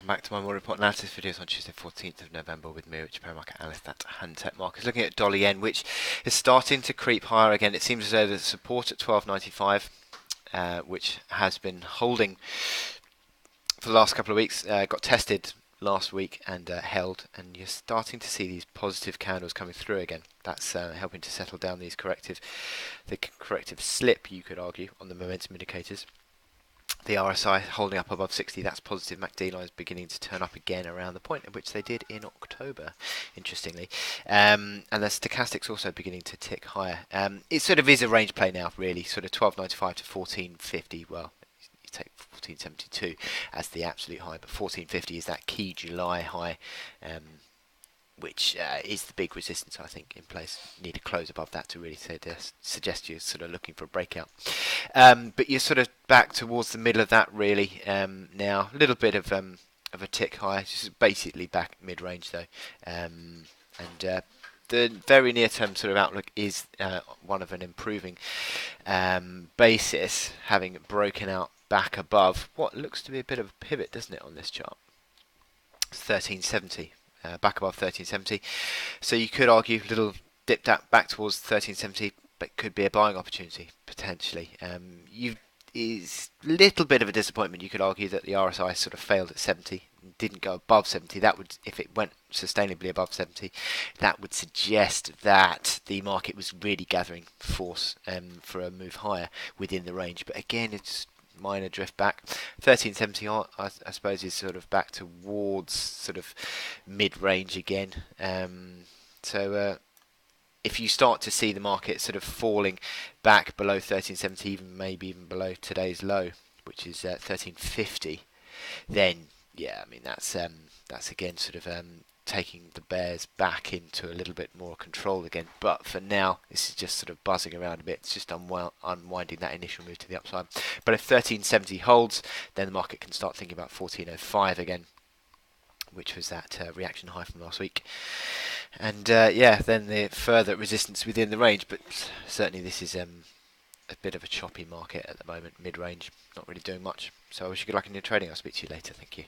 welcome back to my more important analysis videos on Tuesday 14th of November with me, Richard Market Analyst at Hantec Markets. Looking at dollar yen, which is starting to creep higher again. It seems as though there's support at 12.95, which has been holding for the last couple of weeks. Got tested last week and held, and you're starting to see these positive candles coming through again. That's helping to settle down the corrective slip, you could argue, on the momentum indicators. The RSI holding up above 60, that's positive. MACD line is beginning to turn up again around the point at which they did in October, interestingly. And the stochastics also beginning to tick higher. It sort of is a range play now, really, sort of 12.95 to 14.50. Well, you take 14.72 as the absolute high, but 14.50 is that key July high, which is the big resistance, I think, in place. You need to close above that to really suggest you're sort of looking for a breakout. But you're sort of back towards the middle of that, really, now. A little bit of a tick higher, just basically back mid-range, though. The very near-term sort of outlook is one of an improving basis, having broken out back above what looks to be a bit of a pivot, doesn't it, on this chart? It's 1370. Back above 1370, so you could argue a little dip back towards 1370, but could be a buying opportunity potentially. Is a little bit of a disappointment. You could argue that the RSI sort of failed at 70, didn't go above 70. That would, if it went sustainably above 70, that would suggest that the market was really gathering force for a move higher within the range. But again, it's minor drift back. 1370 I suppose is sort of back towards sort of mid-range again. So if you start to see the market sort of falling back below 1370, maybe even below today's low, which is 1350, then yeah, I mean that's again sort of taking the bears back into a little bit more control again. But for now, this is just sort of buzzing around a bit. It's just unwinding that initial move to the upside. But if 1370 holds, then the market can start thinking about 1405 again, which was that reaction high from last week. And yeah, then the further resistance within the range. But certainly this is a bit of a choppy market at the moment, mid-range, not really doing much. So I wish you good luck in your trading. I'll speak to you later. Thank you.